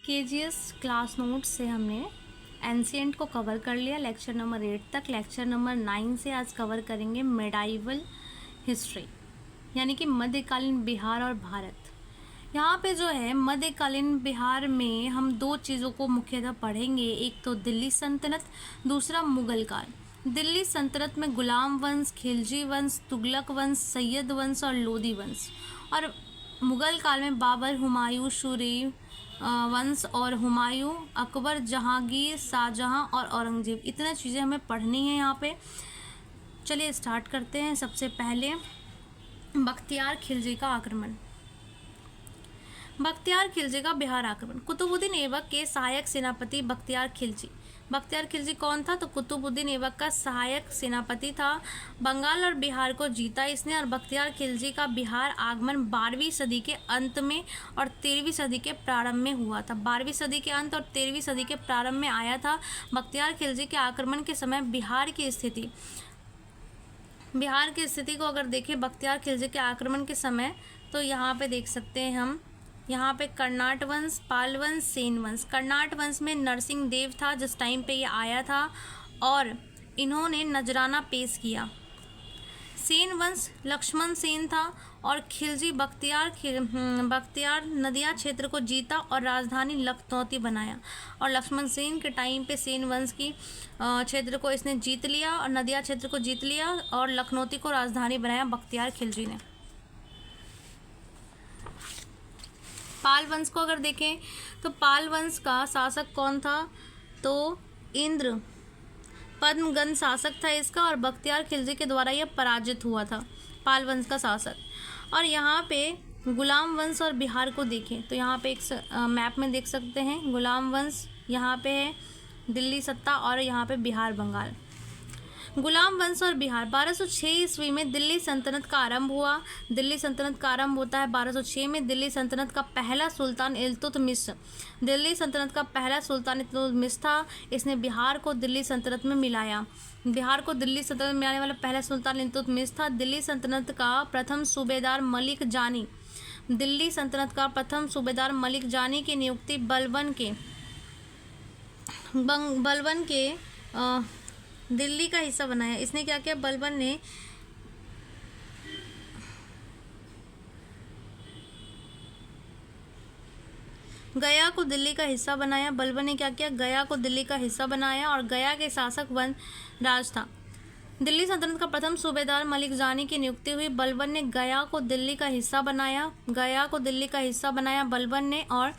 KGS class note से हमने ancient को कवर कर लिया लेक्चर नंबर 8 तक। लेक्चर नंबर 9 से आज कवर करेंगे मेडाइवल हिस्ट्री, यानी कि मध्यकालीन बिहार और भारत। यहाँ पे जो है मध्यकालीन बिहार में हम दो चीज़ों को मुख्यतः पढ़ेंगे, एक तो दिल्ली सल्तनत, दूसरा मुगल काल। दिल्ली सल्तनत में गुलाम वंश, खिलजी वंश, तुगलक वंश, सैयद वंश और लोदी वंश, और मुगल काल में बाबर, हुमायूं, शूरी वंश और हुमायूं, अकबर, जहांगीर, शाहजहां और औरंगजेब। इतने चीज़ें हमें पढ़नी है यहाँ पे। चलिए स्टार्ट करते हैं। सबसे पहले बख्तियार खिलजी का आक्रमण। बख्तियार खिलजी का बिहार आक्रमण। कुतुबुद्दीन ऐबक के सहायक सेनापति बख्तियार खिलजी। बख्तियार खिलजी कौन था? तो कुतुबुद्दीन ऐबक का सहायक सेनापति था। बंगाल और बिहार को जीता इसने, और बख्तियार खिलजी का बिहार आगमन 12वीं सदी के अंत में और 13वीं सदी के प्रारंभ में हुआ था। 12वीं सदी के अंत और 13वीं सदी के प्रारंभ में आया था। बख्तियार खिलजी के आक्रमण के समय बिहार की स्थिति को अगर देखें बख्तियार खिलजी के आक्रमण के समय, तो यहाँ पे देख सकते हैं हम, यहाँ पे कर्नाट वंश, पाल वंश, सेन वंश। कर्नाट वंश में नरसिंह देव था जिस टाइम पे ये आया था, और इन्होंने नजराना पेश किया। सेन वंश लक्ष्मण सेन था, और खिलजी बख्तियार नदिया क्षेत्र को जीता और राजधानी लखनौती बनाया। और लक्ष्मण सेन के टाइम पे सेन वंश की क्षेत्र को इसने जीत लिया और नदिया क्षेत्र को जीत लिया और लखनौती को राजधानी बनाया बख्तियार खिलजी ने। पाल वंश को अगर देखें तो पाल वंश का शासक कौन था? तो इंद्र पद्मगंध शासक था इसका, और बख्तियार खिलजी के द्वारा यह पराजित हुआ था, पाल वंश का शासक। और यहाँ पे गुलाम वंश और बिहार को देखें तो यहाँ पे एक मैप में देख सकते हैं, गुलाम वंश यहाँ पे है, दिल्ली सत्ता, और यहाँ पे बिहार बंगाल। गुलाम वंश और बिहार। 1206 ईस्वी में दिल्ली सल्तनत का आरंभ हुआ। दिल्ली सल्तनत का आरंभ होता है 1206 में। दिल्ली सल्तनत का पहला सुल्तान इल्तुतमिश था। इसने बिहार को दिल्ली सल्तनत में मिलाया। बिहार को दिल्ली सल्तनत में मिलाने वाला पहला सुल्तान इल्तुतमिश था। दिल्ली सल्तनत का प्रथम सूबेदार मलिक जानी की नियुक्ति बलबन के दिल्ली का हिस्सा बनाया। इसने क्या किया? बलबन ने गया को दिल्ली का हिस्सा बनाया। बलबन ने क्या किया? गया को दिल्ली का हिस्सा बनाया, और गया के शासक वन राज था। दिल्ली सल्तनत का प्रथम सूबेदार मलिक जानी की नियुक्ति हुई। बलबन ने गया को दिल्ली का हिस्सा बनाया बलबन ने, और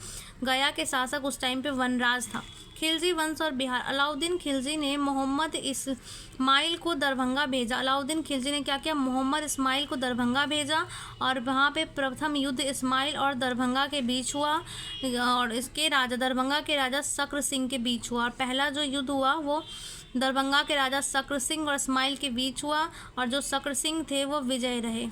गया के शासक उस टाइम पे वनराज था। खिलजी वंश और बिहार। अलाउद्दीन खिलजी ने मोहम्मद इस्माइल को दरभंगा भेजा। अलाउद्दीन खिलजी ने क्या किया? मोहम्मद इस्माइल को दरभंगा भेजा, और वहाँ पे प्रथम युद्ध इस्माइल और दरभंगा के बीच हुआ, और इसके राजा दरभंगा के राजा शक्र सिंह के बीच हुआ। और पहला जो युद्ध हुआ वो दरभंगा के राजा शक्र सिंह और इस्माइल के बीच हुआ, और जो शक्र सिंह थे वो विजय रहे।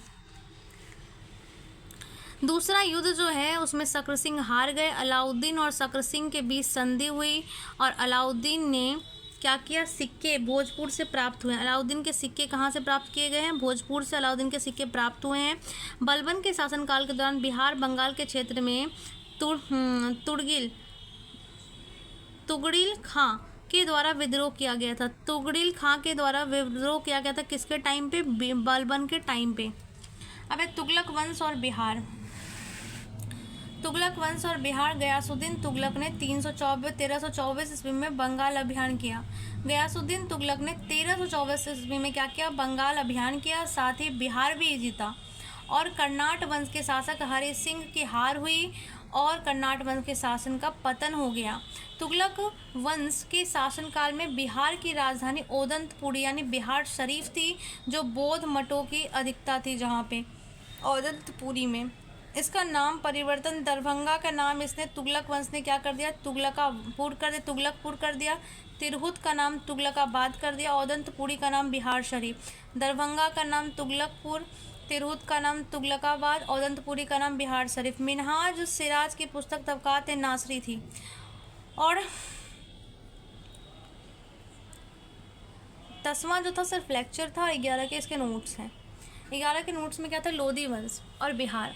दूसरा युद्ध जो है उसमें शक्र सिंह हार गए। अलाउद्दीन और शक्र सिंह के बीच संधि हुई, और अलाउद्दीन ने क्या किया? सिक्के भोजपुर से प्राप्त हुए हैं। अलाउद्दीन के सिक्के कहाँ से प्राप्त किए गए हैं? भोजपुर से अलाउद्दीन के सिक्के प्राप्त हुए हैं। बलबन के शासनकाल के दौरान बिहार बंगाल के क्षेत्र में तुगड़िल खां के द्वारा विद्रोह किया गया था। तुगड़िल खां के द्वारा विद्रोह किया गया था किसके टाइम पे? बलबन के टाइम पे। अब है तुगलक वंश और बिहार। तुगलक वंश और बिहार। गयासुद्दीन तुगलक ने 1324 ईस्वी में बंगाल अभियान किया। गयासुद्दीन तुगलक ने 1324 ईस्वी में क्या किया? बंगाल अभियान किया, साथ ही बिहार भी जीता। और कर्नाट वंश के शासक हरि सिंह की हार हुई, और कर्नाट वंश के शासन का पतन हो गया। तुगलक वंश के शासनकाल में बिहार की राजधानी ओदंतपुरी यानी बिहार शरीफ थी, जो बौद्ध मठों की अधिकता थी जहाँ पे ओदंतपुरी में। इसका नाम परिवर्तन, दरभंगा का नाम इसने तुगलक वंश ने क्या कर दिया? तुगलकपुर कर दिया। तिरहुत का नाम तुगलकाबाद कर दिया। ओदंतपुरी का नाम बिहार शरीफ। दरभंगा का नाम तुगलकपुर, तिरहुत का नाम तुगलकाबाद, ओदंतपुरी का नाम बिहार शरीफ। मिनहाज सिराज की पुस्तक तबकात नासरी थी। और 10वां जो था सिर्फ लेक्चर था, 11 के इसके नोट्स हैं। 11 के नोट्स में क्या था? लोदी वंश और बिहार।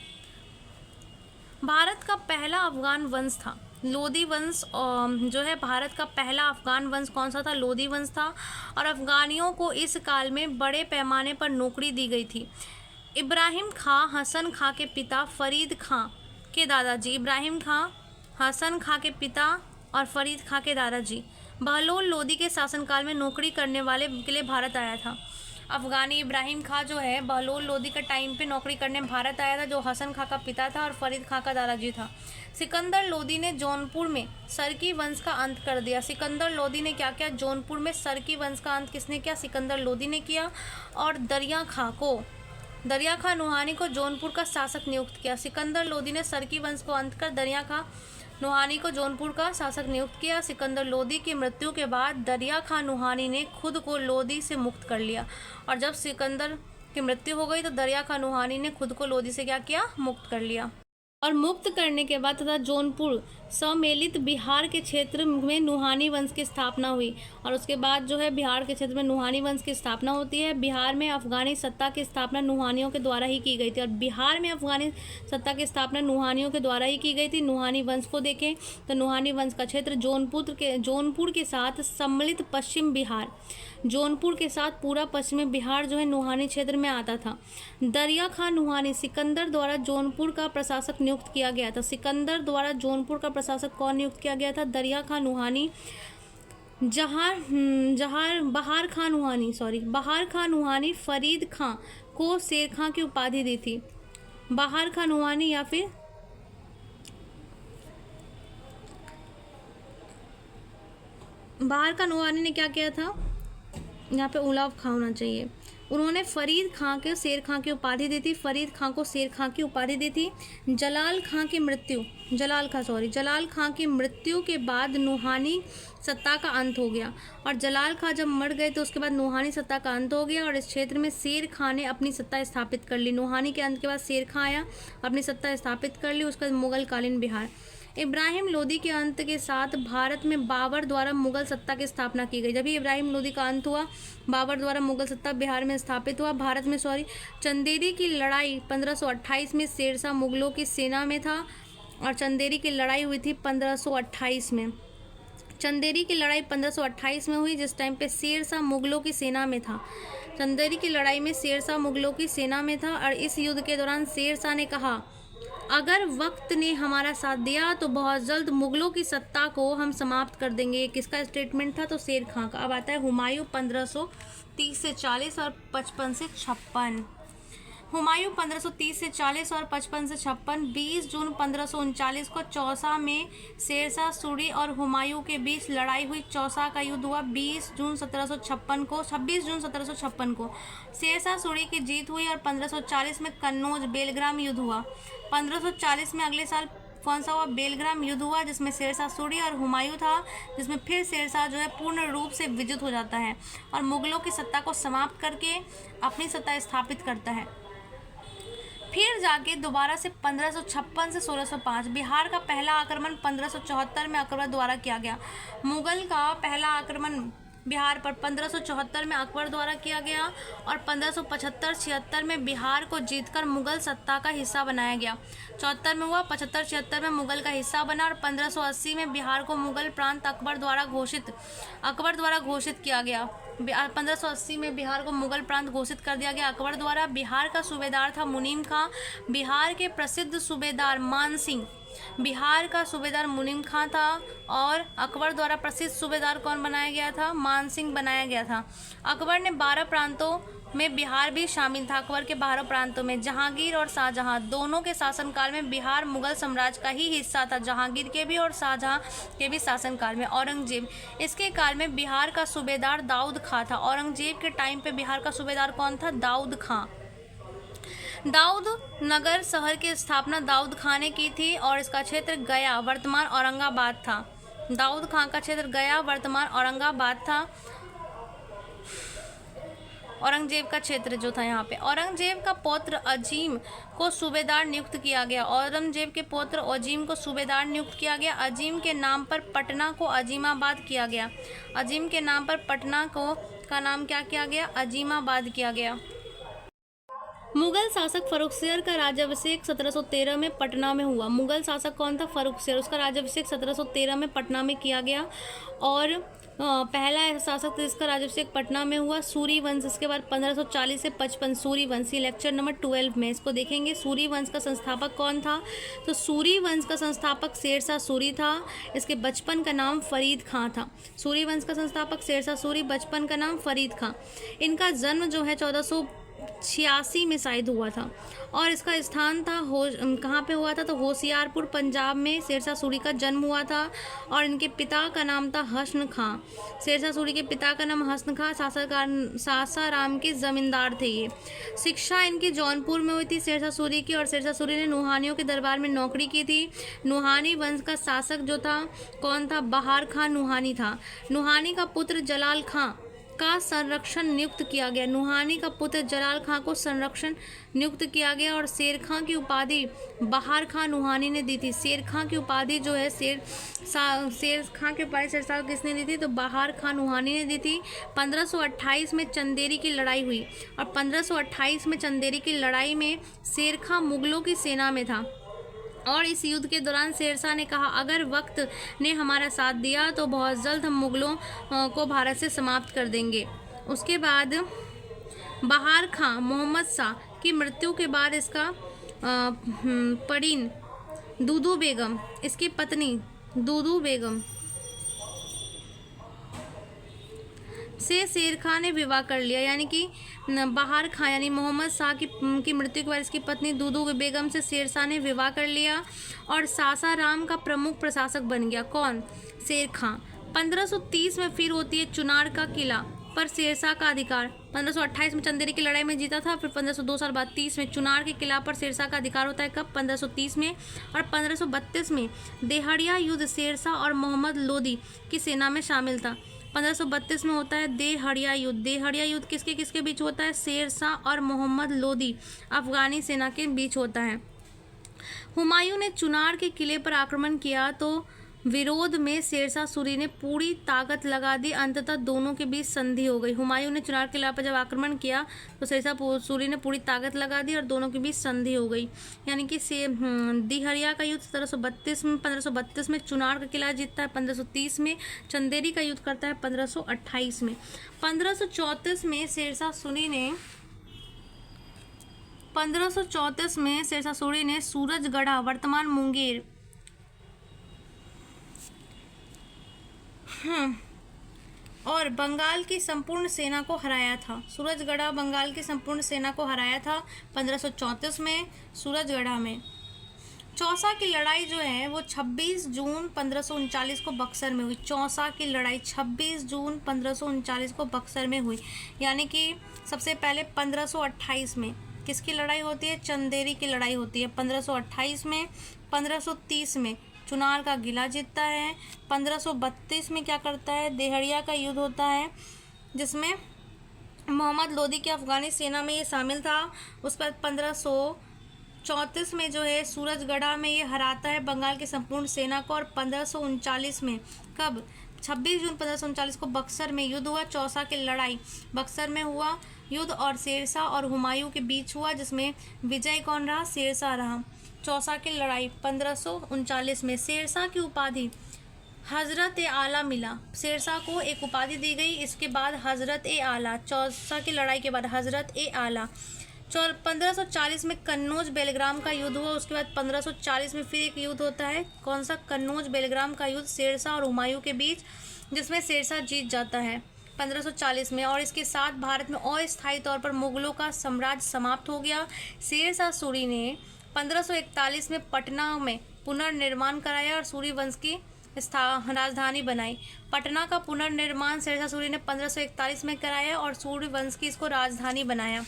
भारत का पहला अफगान वंश था। लोदी वंश जो है भारत का पहला अफगान वंश कौन सा था? लोदी वंश था। और अफगानियों को इस काल में बड़े पैमाने पर नौकरी दी गई थी। इब्राहिम खां हसन खां के पिता फरीद खां के दादाजी, इब्राहिम खां हसन खां के पिता और फरीद खां के दादाजी बहलोल लोदी के शासनकाल में नौकरी करने वाले के लिए भारत आया था। अफगानी इब्राहिम खां जो है बहलोल लोदी के टाइम पे नौकरी करने भारत आया था, जो हसन खां का पिता था और फरीद खां का दादाजी था। सिकंदर लोदी ने जौनपुर में सरकी वंश का अंत कर दिया। सिकंदर लोदी ने क्या किया? जौनपुर में सरकी वंश का अंत किसने किया? सिकंदर लोदी ने किया। और दरिया खां नुहानी को जौनपुर का शासक नियुक्त किया। सिकंदर लोदी ने सरकी वंश को अंत कर दरिया खां नुहानी को जौनपुर का शासक नियुक्त किया। सिकंदर लोदी की मृत्यु के बाद दरिया खां नुहानी ने खुद को लोदी से मुक्त कर लिया। और जब सिकंदर की मृत्यु हो गई तो दरिया खां नुहानी ने खुद को लोदी से क्या किया? मुक्त कर लिया। और मुक्त करने के बाद तथा जौनपुर सम्मिलित बिहार के क्षेत्र में नुहानी वंश की स्थापना हुई। और उसके बाद जो है बिहार के क्षेत्र में नुहानी वंश की स्थापना होती है। बिहार में अफगानी सत्ता की स्थापना नुहानियों के द्वारा ही की गई थी। और बिहार में अफगानी सत्ता की स्थापना नुहानियों के द्वारा ही की गई थी। नुहानी वंश को देखें तो नुहानी वंश का क्षेत्र जौनपुर के साथ सम्मिलित पश्चिम बिहार, जौनपुर के साथ पूरा पश्चिमी बिहार जो है नुहानी क्षेत्र में आता था। दरिया खां नुहानी सिकंदर द्वारा जौनपुर का प्रशासक नियुक्त किया गया था। सिकंदर द्वारा जौनपुर का प्रशासक कौन नियुक्त किया गया था? दरिया खां नुहानी। बहार खां नुहानी फरीद खां को शेर खां की उपाधि दी थी। बहार खां नुहानी या फिर बहार खां नुहानी ने क्या किया था? यहाँ पे उलाव खां होना चाहिए। उन्होंने फरीद खां के शेर खां की उपाधि दी थी। फरीद खां को शेर खां की उपाधि दी थी। जलाल खां की मृत्यु के बाद नुहानी सत्ता का अंत हो गया। और जलाल खां जब मर गए तो उसके बाद नुहानी सत्ता का अंत हो गया और इस क्षेत्र में शेर खां ने अपनी सत्ता स्थापित कर ली। नुहानी के अंत के बाद शेर खां आया, अपनी सत्ता स्थापित कर ली। उसके बाद मुगल कालीन बिहार। इब्राहिम लोदी के अंत के साथ भारत में बाबर द्वारा मुगल सत्ता की स्थापना की गई। जब भी इब्राहिम लोदी का अंत हुआ, बाबर द्वारा मुगल सत्ता बिहार में स्थापित हुआ। चंदेरी की लड़ाई 1528 में शेरशाह मुगलों की सेना में था। और चंदेरी की लड़ाई हुई थी 1528 में। चंदेरी की लड़ाई 1528 में हुई, जिस टाइम पे शेरशाह मुगलों की सेना में था। चंदेरी की लड़ाई में शेरशाह मुगलों की सेना में था। और इस युद्ध के दौरान शेरशाह ने कहा, अगर वक्त ने हमारा साथ दिया तो बहुत जल्द मुगलों की सत्ता को हम समाप्त कर देंगे। ये किसका स्टेटमेंट था? तो शेर खां का। अब आता है हुमायूं 1530 से 40 और 55 से 56। हुमायूं 1530 से 40 और 55 से 56। 20 जून 1539 को चौसा में शेरशाह सूरी और हुमायूं के बीच लड़ाई हुई। चौसा का युद्ध हुआ 26 जून 1756 को शेरशाह सूरी की जीत हुई। और 1540 में कन्नौज बेलग्राम युद्ध हुआ। 1540 में अगले साल कौन सा हुआ? बेलग्राम युद्ध हुआ, जिसमें शेरशाह सूरी और हुमायूं था, जिसमें फिर शेरशाह जो है पूर्ण रूप से विजित हो जाता है और मुगलों की सत्ता को समाप्त करके अपनी सत्ता स्थापित करता है। फिर जाके दोबारा से 1556 से 1605 बिहार का पहला आक्रमण 1574 में अकबर द्वारा किया गया। मुगल का पहला आक्रमण बिहार पर 1574 में अकबर द्वारा किया गया और 1575-76 में बिहार को जीतकर मुगल सत्ता का हिस्सा बनाया गया। 74 में हुआ, 75-76 में मुगल का हिस्सा बना और 1580 में बिहार को मुगल प्रांत अकबर द्वारा घोषित किया गया। 1580 में बिहार को मुगल प्रांत घोषित कर दिया गया अकबर द्वारा। बिहार का सूबेदार था मुनीम खां। बिहार के प्रसिद्ध सूबेदार मान सिंह बिहार का सूबेदार मुनीम खां था। और अकबर द्वारा प्रसिद्ध सूबेदार कौन बनाया गया था? मान सिंह बनाया गया था। अकबर ने 12 प्रांतों में बिहार भी शामिल था। अकबर के 12 प्रांतों में जहांगीर और शाहजहां दोनों के शासनकाल में बिहार मुगल साम्राज्य का ही हिस्सा था। जहांगीर के भी और शाहजहां के भी शासनकाल में। औरंगजेब, इसके काल में बिहार का सूबेदार दाऊद खां था। औरंगजेब के टाइम पे बिहार का सूबेदार कौन था? दाऊद खां। दाऊद नगर शहर की स्थापना दाऊद खां ने की थी और इसका क्षेत्र गया वर्तमान औरंगाबाद था। दाऊद खां का क्षेत्र गया वर्तमान औरंगाबाद था। औरंगजेब का क्षेत्र जो था यहाँ पे। औरंगजेब का पौत्र अजीम को सूबेदार नियुक्त किया गया। औरंगजेब के पौत्र अजीम को सूबेदार नियुक्त किया गया। अजीम के नाम पर पटना को अजीमाबाद किया गया। अजीम के नाम पर पटना को का नाम क्या किया गया? अजीमाबाद किया गया। मुगल शासक फर्रुखसियर का राज्याभिषेक 1713 में पटना में हुआ। मुगल शासक कौन था? फर्रुखसियर। उसका राज्याभिषेक 1713 में पटना में किया गया। और पहला शासक जिसका राज्याभिषेक पटना में हुआ सूर्यवंश। इसके बाद 1540 से 55 सूर्यवंशी, लेक्चर नंबर 12 में इसको देखेंगे। सूर्यवंश का संस्थापक कौन था? तो सूर्यवंश का संस्थापक शेरशाह सूरी था। इसके बचपन का नाम फरीद खां था। सूर्यवंश का संस्थापक शेरशाह सूरी, बचपन का नाम फरीद खां। इनका जन्म जो है 1486 में शायद हुआ था। और इसका स्थान था कहाँ पे हुआ था? तो होशियारपुर पंजाब में शेरशाह सूरी का जन्म हुआ था। और इनके पिता का नाम था हसन खां। शेरशाह सूरी के पिता का नाम हसन खां सासाराम के जमींदार थे ये। शिक्षा इनकी जौनपुर में हुई थी शेरशाह सूरी की। और शेरशाह सूरी ने नुहानियों के दरबार में नौकरी की थी। नुहानी वंश का शासक जो था कौन था? बहार खां नुहानी था। नुहानी का पुत्र जलाल खां का संरक्षण नियुक्त किया गया। नुहानी का पुत्र जलाल खां को संरक्षण नियुक्त किया गया। और शेर खां की उपाधि बहार खां नुहानी ने दी थी। शेर खां की उपाधि जो है शेर खां की उपाधि शेरशाह को किसने दी थी? तो बहार खां नुहानी ने दी थी। 1528 में चंदेरी की लड़ाई हुई। और 1528 में चंदेरी की लड़ाई में शेर खां मुगलों की सेना में था। और इस युद्ध के दौरान शेरशाह ने कहा, अगर वक्त ने हमारा साथ दिया तो बहुत जल्द हम मुगलों को भारत से समाप्त कर देंगे। उसके बाद बहार खां मोहम्मद शाह की मृत्यु के बाद इसका पड़ीन दूदू बेगम, इसकी पत्नी दूदू बेगम से शेर खां ने विवाह कर लिया। यानी कि बहार खां यानी मोहम्मद शाह की मृत्यु के बाद इसकी पत्नी दूदू बेगम से शेरशाह ने विवाह कर लिया। और सासाराम का प्रमुख प्रशासक बन गया। कौन? शेर खां। 1530 में फिर होती है चुनार का किला पर शेरशाह का अधिकार। 1528 में चंदेरी की लड़ाई में जीता था। फिर 1502 साल बाद 30 में चुनार के किला पर शेरशाह का अधिकार होता है। कब? 1530 में। और 1532 में देहड़िया युद्ध शेरशाह और मोहम्मद लोदी की सेना में शामिल था। 1532 में होता है देहड़िया युद्ध। देहड़िया युद्ध किसके किसके बीच होता है? शेरशाह और मोहम्मद लोदी अफगानी सेना के बीच होता है। हुमायूं ने चुनार के किले पर आक्रमण किया तो विरोध में शेरशाह सूरी ने पूरी ताकत लगा दी। अंततः दोनों के बीच संधि हो गई। हुमायूं ने चुनार किला पर जब आक्रमण किया तो शेरशाह सूरी ने पूरी ताकत लगा दी और दोनों के बीच संधि हो गई। यानी कि दिहरिया का युद्ध 1532 में चुनार का किला जीतता है। 1530 में चंदेरी का युद्ध करता है। 1528 में 1534 में शेरशाह सूरी ने सूरजगढ़ा वर्तमान मुंगेर और बंगाल की संपूर्ण सेना को हराया था। सूरजगढ़ा बंगाल की संपूर्ण सेना को हराया था 1534 में सूरजगढ़ा में। चौसा की लड़ाई जो है वो 26 जून 1539 को बक्सर में हुई। चौसा की लड़ाई 26 जून 1539 को बक्सर में हुई। यानी कि सबसे पहले 1528 में किसकी लड़ाई होती है? चंदेरी की लड़ाई होती है 1528 में। 1530 में चुनार का किला जीतता है। 1532 में क्या करता है? देहड़िया का युद्ध होता है जिसमें मोहम्मद लोदी की अफगानी सेना में ये शामिल था। उस पर 1534 में जो है सूरजगढ़ा में ये हराता है बंगाल की संपूर्ण सेना को। और 1539 में कब? 26 जून 1539 को बक्सर में युद्ध हुआ। चौसा की लड़ाई बक्सर में हुआ युद्ध और शेरशाह और हुमायूं के बीच हुआ, जिसमें विजय कौन रहा? शेरशाह रहा। चौसा की लड़ाई 1539 में शेरशाह की उपाधि हजरत ए आला मिला। शेरशाह को एक उपाधि दी गई। इसके बाद हजरत ए आला, चौसा की लड़ाई के बाद हजरत ए आला। 1540 में कन्नौज बेलग्राम का युद्ध हुआ। उसके बाद 1540 में फिर एक युद्ध होता है। कौन सा? कन्नौज बेलग्राम का युद्ध शेरशाह और हुमायूं के बीच, जिसमें शेरशाह जीत जाता है 1540 में। और इसके साथ भारत में अस्थायी तौर पर मुगलों का साम्राज्य समाप्त हो गया। शेरशाह सूरी ने 1541 में पटना में पुनर्निर्माण कराया और सूरी वंश की राजधानी बनाई। पटना का पुनर्निर्माण शेरशाह सूरी ने 1541 में कराया और सूरी वंश की इसको राजधानी बनाया।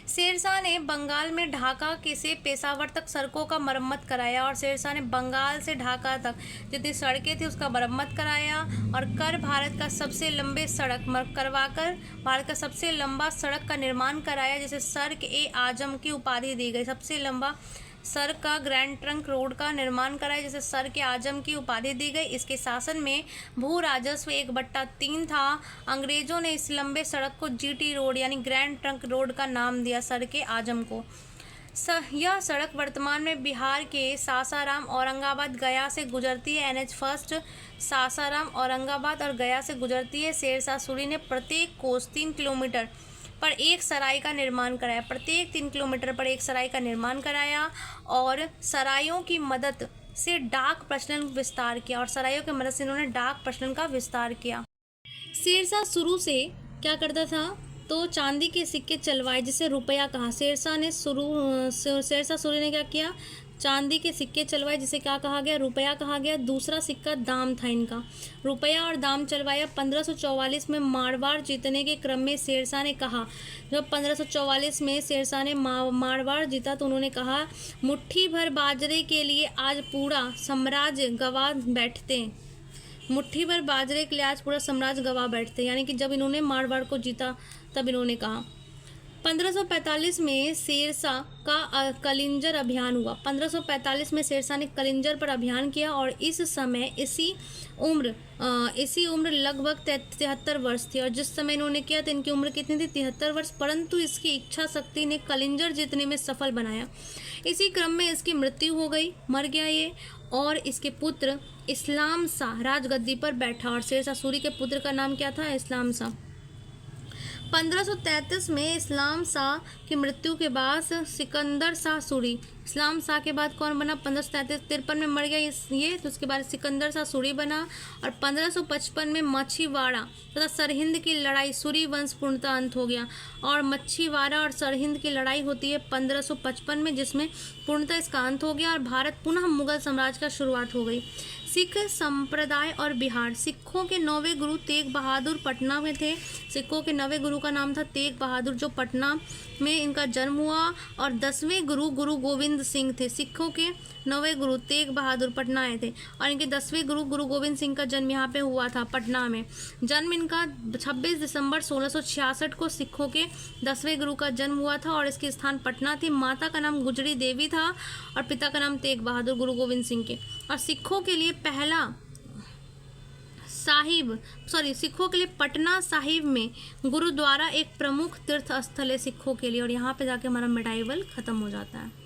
शेरशाह ने बंगाल में ढाका से पेशावर तक सड़कों का मरम्मत कराया। और शेरशाह ने बंगाल से ढाका तक जितनी सड़कें थी उसका मरम्मत कराया। और भारत का सबसे लंबे सड़क करवाकर भारत का सबसे लंबा सड़क का निर्माण कराया, जिसे सर्क ए आजम की उपाधि दी गई। सबसे लंबा सर का ग्रैंड ट्रंक रोड का निर्माण कराया, जिसे सर के आजम की उपाधि दी गई। इसके शासन में भू राजस्व 1/3 था। अंग्रेजों ने इस लंबे सड़क को जीटी रोड यानी ग्रैंड ट्रंक रोड का नाम दिया सर के आजम को। यह सड़क वर्तमान में बिहार के सासाराम, औरंगाबाद, गया से गुजरती है। NH फर्स्ट सासाराम, औरंगाबाद और गया से गुजरती है। शेरशाह सूरी ने प्रत्येक कोस 3 किलोमीटर पर एक सराय का निर्माण कराया। प्रत्येक 3 किलोमीटर पर एक सराय का निर्माण कराया और सरायों की मदद से डाक प्रचलन विस्तार किया और सरायों की मदद से इन्होंने डाक प्रचलन का विस्तार किया। शेरशाह शुरू से क्या करता था, तो चांदी के सिक्के चलवाए, जिसे रुपया कहा। शेरशाह सूरी ने क्या किया, चांदी के सिक्के चलवाए, जिसे क्या कहा गया, रुपया कहा गया। दूसरा सिक्का दाम था इनका, रुपया और दाम चलवाया। 1544 में मारवाड़ जीतने के क्रम में शेरशाह ने कहा, जब 1544 में शेरशाह ने मारवाड़ जीता तो उन्होंने कहा, मुट्ठी भर बाजरे के लिए आज पूरा साम्राज्य गवा बैठते। मुट्ठी भर बाजरे के लिए आज पूरा साम्राज्य गवा बैठते, यानी कि जब इन्होंने मारवाड़ को जीता तब इन्होंने कहा। 1545 में शेरशाह का कलिंजर अभियान हुआ। 1545 में शेरशाह ने कलिंजर पर अभियान किया और इस समय इसी उम्र लगभग 73 वर्ष थी। और जिस समय इन्होंने किया तो इनकी उम्र कितनी थी, 73 वर्ष। परंतु इसकी इच्छा शक्ति ने कलिंजर जीतने में सफल बनाया। इसी क्रम में इसकी मृत्यु हो गई, मर गया ये, और इसके पुत्र इस्लाम शाह राजगद्दी पर बैठा। और शेरशाह सूरी के पुत्र का नाम क्या था, इस्लाम शाह। 1533 में इस्लाम शाह की मृत्यु के बाद सिकंदर शाह सूरी, इस्लाम शाह के बाद कौन बना, 1553 में मर गया ये, तो उसके बाद सिकंदर शाह सूरी बना। और 1555 में मछीवाड़ा तथा सरहिंद की लड़ाई, सूरी वंश पूर्णतः अंत हो गया। और मछीवाड़ा और सरहिंद की लड़ाई होती है 1555 में, जिसमें पूर्णतः इसका अंत हो गया और भारत पुनः मुगल साम्राज्य का शुरुआत हो गई। सिख संप्रदाय और बिहार। सिखों के 9वें गुरु तेग बहादुर पटना में थे। सिखों के 9वें गुरु का नाम था तेग बहादुर, जो पटना में इनका जन्म हुआ। और 10वें गुरु गुरु गोविंद सिंह थे। सिखों के 9वें गुरु तेग बहादुर पटना आए थे और इनके 10वें गुरु गुरु गोविंद सिंह का जन्म यहाँ पे हुआ था, पटना में। जन्म इनका 26 दिसंबर 1666 को सिखों के 10वें गुरु का जन्म हुआ था और इसकी स्थान पटना थी। माता का नाम गुजरी देवी था और पिता का नाम तेग बहादुर, गुरु गोविंद सिंह के। और सिखों के लिए सिखों के लिए पटना साहिब में गुरुद्वारा एक प्रमुख तीर्थ स्थल है सिखों के लिए। और यहाँ पे जाके हमारा मिडाइवल खत्म हो जाता है।